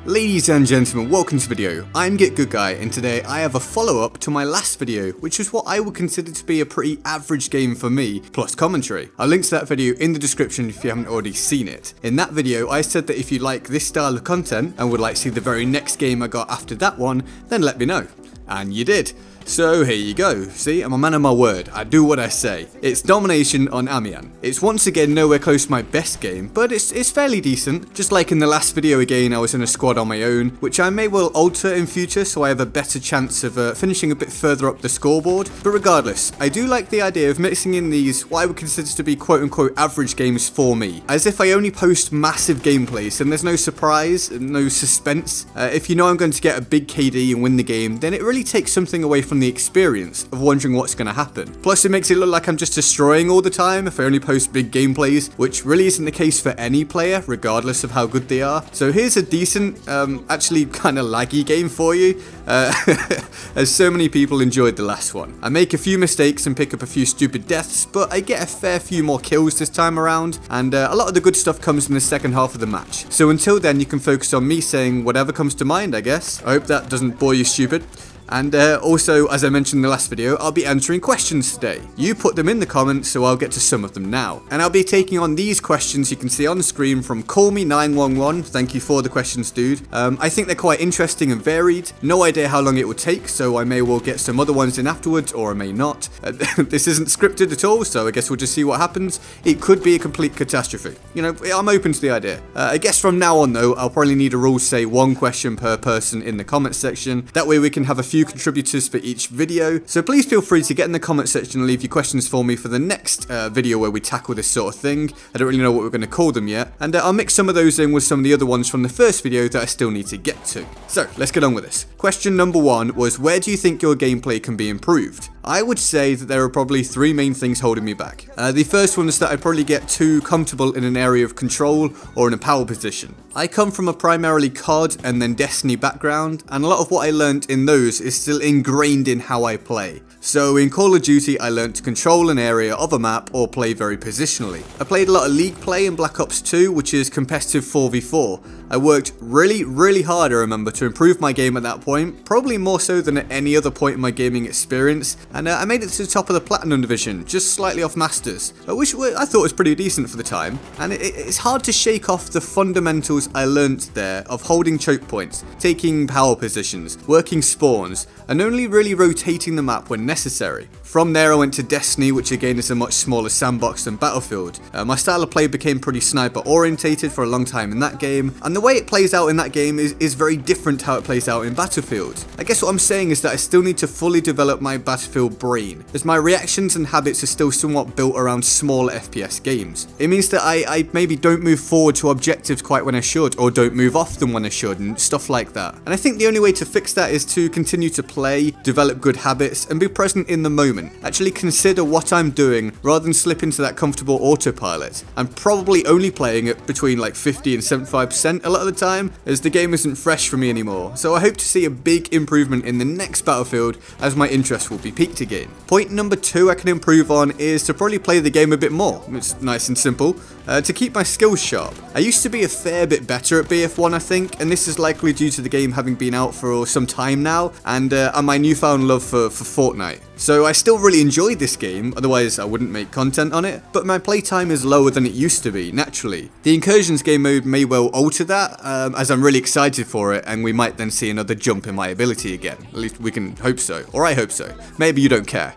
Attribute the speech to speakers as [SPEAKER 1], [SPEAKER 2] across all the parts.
[SPEAKER 1] Ladies and gentlemen, welcome to the video. I'm GetGoodGuy, and today I have a follow-up to my last video, which was what I would consider to be a pretty average game for me, plus commentary. I'll link to that video in the description if you haven't already seen it. In that video, I said that if you like this style of content and would like to see the very next game I got after that one, then let me know. And you did. So here you go. See, I'm a man of my word. I do what I say. It's Domination on Amiens. It's once again nowhere close to my best game, but it's fairly decent. Just like in the last video again, I was in a squad on my own, which I may well alter in future so I have a better chance of finishing a bit further up the scoreboard. But regardless, I do like the idea of mixing in these what I would consider to be quote-unquote average games for me. As if I only post massive gameplays and there's no surprise, no suspense. If you know I'm going to get a big KD and win the game, then it really takes something away from the experience of wondering what's going to happen. Plus it makes it look like I'm just destroying all the time if I only post big gameplays, which really isn't the case for any player regardless of how good they are. So here's a decent, actually kind of laggy game for you, as so many people enjoyed the last one. I make a few mistakes and pick up a few stupid deaths, but I get a fair few more kills this time around, and a lot of the good stuff comes in the second half of the match. So until then you can focus on me saying whatever comes to mind, I guess. I hope that doesn't bore you stupid. And also, as I mentioned in the last video, I'll be answering questions today. You put them in the comments, so I'll get to some of them now. And I'll be taking on these questions you can see on the screen from CallMe911. Thank you for the questions, dude. I think they're quite interesting and varied. No idea how long it will take, so I may well get some other ones in afterwards, or I may not. This isn't scripted at all, so I guess we'll just see what happens. It could be a complete catastrophe. You know, I'm open to the idea. I guess from now on, though, I'll probably need a rule to say one question per person in the comment section. That way we can have a few contributors for each video, so please feel free to get in the comment section and leave your questions for me for the next video where we tackle this sort of thing. I don't really know what we're going to call them yet, and I'll mix some of those in with some of the other ones from the first video that I still need to get to. So let's get on with this. Question number one was, where do you think your gameplay can be improved? I would say that there are probably three main things holding me back. The first one is that I probably get too comfortable in an area of control or in a power position. I come from a primarily COD and then Destiny background, and a lot of what I learnt in those is still ingrained in how I play. So in Call of Duty I learnt to control an area of a map or play very positionally. I played a lot of League play in Black Ops 2, which is competitive 4v4. I worked really hard, I remember, to improve my game at that point, probably more so than at any other point in my gaming experience, and I made it to the top of the Platinum Division, just slightly off Masters, which I thought was pretty decent for the time, and it's hard to shake off the fundamentals I learnt there of holding choke points, taking power positions, working spawns, and only really rotating the map when necessary. From there I went to Destiny, which again is a much smaller sandbox than Battlefield. My style of play became pretty sniper orientated for a long time in that game, and the way it plays out in that game is very different to how it plays out in Battlefield. I guess what I'm saying is that I still need to fully develop my Battlefield brain, as my reactions and habits are still somewhat built around smaller FPS games. It means that I maybe don't move forward to objectives quite when I should, or don't move off them when I should, and stuff like that. And I think the only way to fix that is to continue to play, develop good habits, and be present in the moment. Actually consider what I'm doing rather than slip into that comfortable autopilot. I'm probably only playing it between like 50 and 75% a lot of the time, as the game isn't fresh for me anymore. So I hope to see a big improvement in the next Battlefield, as my interest will be peaked again. Point number two I can improve on is to probably play the game a bit more. It's nice and simple. To keep my skills sharp. I used to be a fair bit better at BF1, I think, and this is likely due to the game having been out for some time now, and my newfound love for Fortnite. So I still really enjoyed this game, otherwise I wouldn't make content on it, but my playtime is lower than it used to be, naturally. The Incursions game mode may well alter that, as I'm really excited for it, and we might then see another jump in my ability again. At least we can hope so, or I hope so. Maybe you don't care.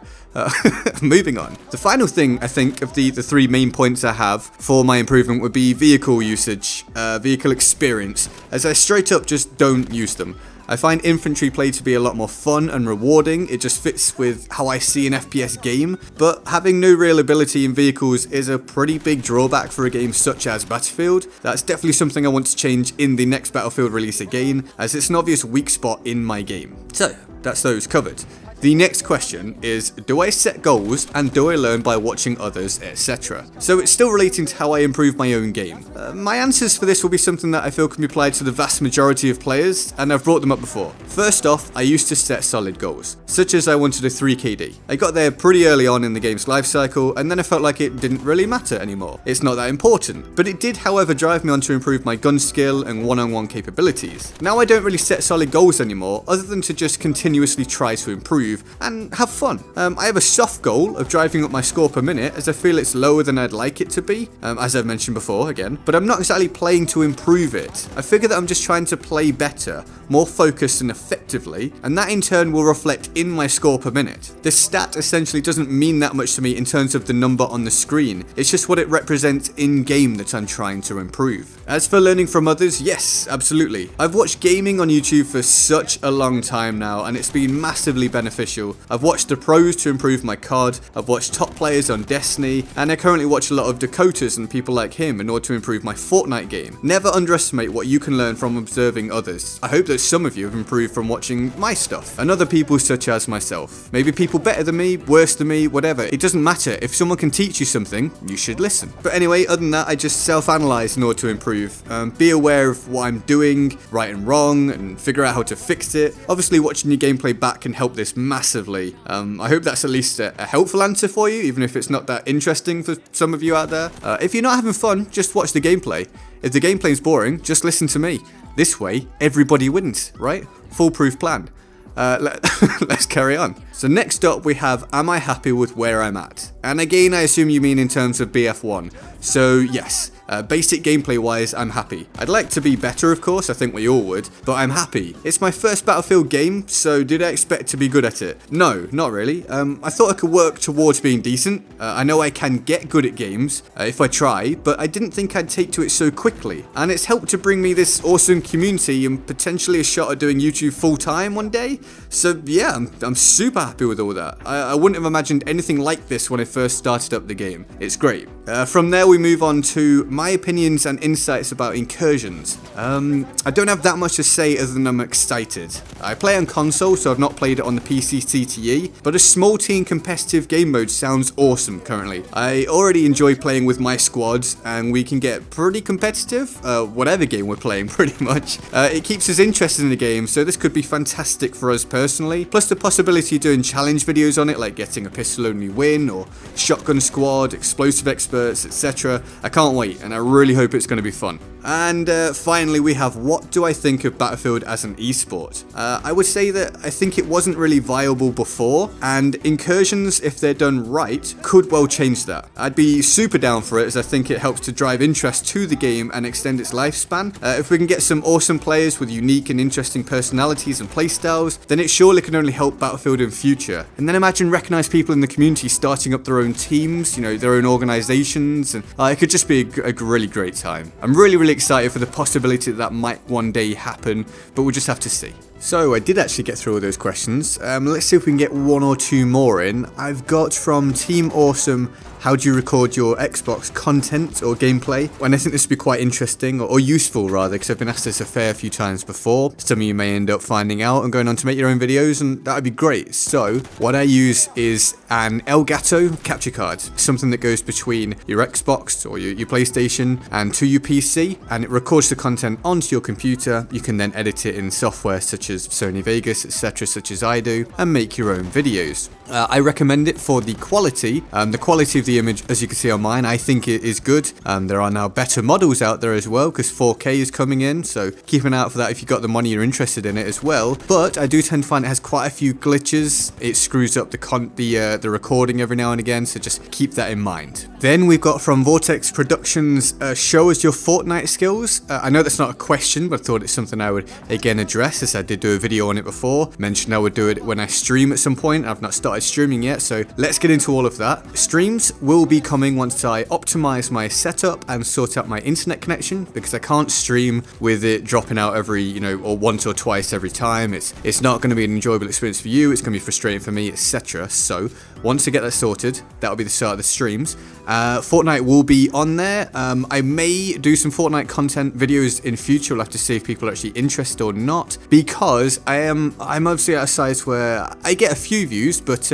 [SPEAKER 1] Moving on. The final thing, I think, of the three main points I have for my improvement would be vehicle usage, vehicle experience, as I straight up just don't use them. I find infantry play to be a lot more fun and rewarding. It just fits with how I see an FPS game, but having no real ability in vehicles is a pretty big drawback for a game such as Battlefield. That's definitely something I want to change in the next Battlefield release again, as it's an obvious weak spot in my game. So, that's those covered. The next question is, do I set goals and do I learn by watching others, etc.? So it's still relating to how I improve my own game. My answers for this will be something that I feel can be applied to the vast majority of players, and I've brought them up before. First off, I used to set solid goals, such as I wanted a 3 KD. I got there pretty early on in the game's life cycle, and then I felt like it didn't really matter anymore. It's not that important, but it did, however, drive me on to improve my gun skill and one-on-one capabilities. Now I don't really set solid goals anymore, other than to just continuously try to improve and have fun. I have a soft goal of driving up my score per minute, as I feel it's lower than I'd like it to be, as I've mentioned before again, but I'm not exactly playing to improve it. I figure that I'm just trying to play better, more focused and effectively, and that in turn will reflect in my score per minute. This stat essentially doesn't mean that much to me in terms of the number on the screen, it's just what it represents in game that I'm trying to improve. As for learning from others, yes, absolutely. I've watched gaming on YouTube for such a long time now, and it's been massively beneficial. I've watched the pros to improve my COD, I've watched top players on Destiny, and I currently watch a lot of Dakotas and people like him in order to improve my Fortnite game. Never underestimate what you can learn from observing others. I hope that some of you have improved from watching my stuff, and other people such as myself. Maybe people better than me, worse than me, whatever. It doesn't matter. If someone can teach you something, you should listen. But anyway, other than that, I just self-analyze in order to improve. Be aware of what I'm doing, right and wrong, and figure out how to fix it. Obviously, watching your gameplay back can help this massively. I hope that's at least a helpful answer for you, even if it's not that interesting for some of you out there. If you're not having fun, just watch the gameplay. If the gameplay is boring, just listen to me. This way, everybody wins, right? Foolproof plan. Let's carry on. So next up we have, am I happy with where I'm at? And again, I assume you mean in terms of BF1. So yes, basic gameplay wise, I'm happy. I'd like to be better, of course, I think we all would, but I'm happy. It's my first Battlefield game, so did I expect to be good at it? No, not really. I thought I could work towards being decent. I know I can get good at games if I try, but I didn't think I'd take to it so quickly. And it's helped to bring me this awesome community and potentially a shot at doing YouTube full time one day. So yeah, I'm super happy with all that. I wouldn't have imagined anything like this when I first started up the game. It's great. From there we move on to my opinions and insights about incursions. I don't have that much to say other than I'm excited. I play on console, so I've not played it on the PC CTE, but a small team competitive game mode sounds awesome currently. I already enjoy playing with my squads, and we can get pretty competitive, whatever game we're playing pretty much. It keeps us interested in the game, so this could be fantastic for us personally, plus the possibility of doing challenge videos on it, like getting a pistol only win, or shotgun squad, explosive experts, etc. I can't wait, and I really hope it's going to be fun. And finally we have, what do I think of Battlefield as an esport? I would say that I think it wasn't really viable before, and incursions, if they're done right, could well change that. I'd be super down for it, as I think it helps to drive interest to the game and extend its lifespan. If we can get some awesome players with unique and interesting personalities and playstyles, then it surely can only help Battlefield in future. And then imagine recognized people in the community starting up their own teams, you know, their own organizations, and it could just be a really great time. I'm really excited for the possibility that might one day happen, but we'll just have to see. So I did actually get through all those questions. Let's see if we can get one or two more in. I've got from Team Awesome, how do you record your Xbox content or gameplay? And I think this would be quite interesting, or useful rather, because I've been asked this a fair few times before. Some of you may end up finding out and going on to make your own videos, and that would be great. So what I use is an Elgato capture card, something that goes between your Xbox or your PlayStation and to your PC, and it records the content onto your computer. You can then edit it in software such as Sony Vegas, etc., such as I do, and make your own videos. I recommend it for the quality. The quality of the image, as you can see on mine, I think it is good. There are now better models out there as well, because 4K is coming in, so keep an eye out for that if you've got the money, you're interested in it as well. But I do tend to find it has quite a few glitches. It screws up the recording every now and again, so just keep that in mind. Then we've got from Vortex Productions, show us your Fortnite skills. I know that's not a question, but I thought it's something I would again address, as I did do a video on it before. Mentioned I would do it when I stream at some point. I've not started streaming yet, so let's get into all of that. Streams will be coming once I optimize my setup and sort out my internet connection, because I can't stream with it dropping out every, you know, or once or twice every time. It's not going to be an enjoyable experience for you, it's going to be frustrating for me, etc. So once I get that sorted, that'll be the start of the streams. Fortnite will be on there. I may do some Fortnite content videos in future. We'll have to see if people are actually interested or not, because I'm obviously at a size where I get a few views, but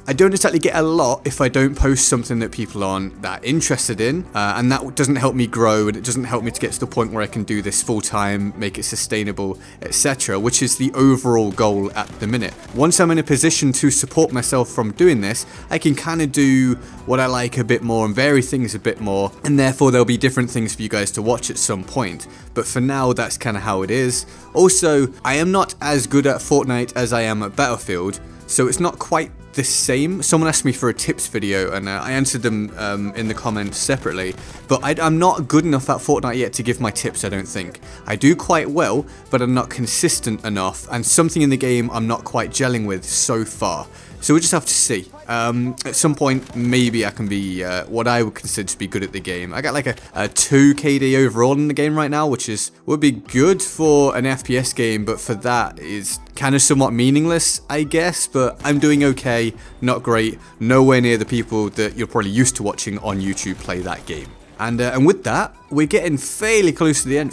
[SPEAKER 1] I don't exactly get a lot if I don't post something that people aren't that interested in, and that doesn't help me grow, and it doesn't help me to get to the point where I can do this full time, make it sustainable, etc., which is the overall goal at the minute. Once I'm in a position to support myself from doing this, I can kind of do what I like a bit more and vary things a bit more, and therefore there'll be different things for you guys to watch at some point. But for now, that's kind of how it is. Also, I am not as good at Fortnite as I am at Battlefield, so it's not quite the same. Someone asked me for a tips video, and I answered them in the comments separately, but I'm not good enough at Fortnite yet to give my tips, I don't think. I do quite well, but I'm not consistent enough, and something in the game I'm not quite gelling with so far. So we'll just have to see. At some point, maybe I can be what I would consider to be good at the game. I got like a 2 KD overall in the game right now, which would be good for an FPS game, but for that is kind of somewhat meaningless, I guess. But I'm doing okay, not great, nowhere near the people that you're probably used to watching on YouTube play that game. And with that, we're getting fairly close to the end.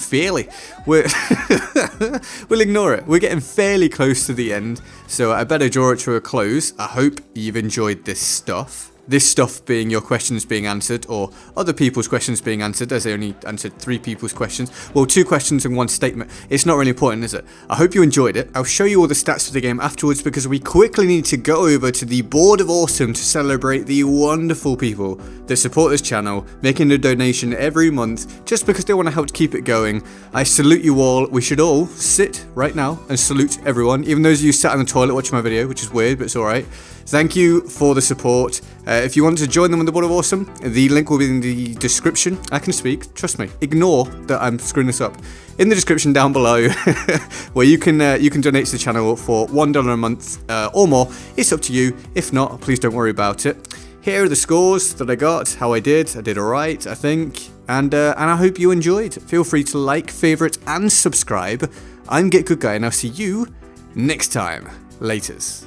[SPEAKER 1] We'll ignore it. We're getting fairly close to the end, so I better draw it to a close. I hope you've enjoyed this stuff. This stuff being your questions being answered, or other people's questions being answered, as I only answered 3 people's questions. Well, 2 questions and 1 statement. It's not really important, is it? I hope you enjoyed it. I'll show you all the stats for the game afterwards, because we quickly need to go over to the Board of Awesome to celebrate the wonderful people that support this channel, making a donation every month, just because they want to help keep it going. I salute you all. We should all sit right now and salute everyone, even those of you sat in the toilet watching my video, which is weird, but it's alright. Thank you for the support. If you want to join them on the Board of Awesome, the link will be in the description. I can speak, trust me. Ignore that I'm screwing this up. In the description down below, where you can donate to the channel for $1 a month or more. It's up to you. If not, please don't worry about it. Here are the scores that I got, how I did. I did alright, I think. And I hope you enjoyed. Feel free to like, favorite, and subscribe. I'm Get Good Guy, and I'll see you next time. Laters.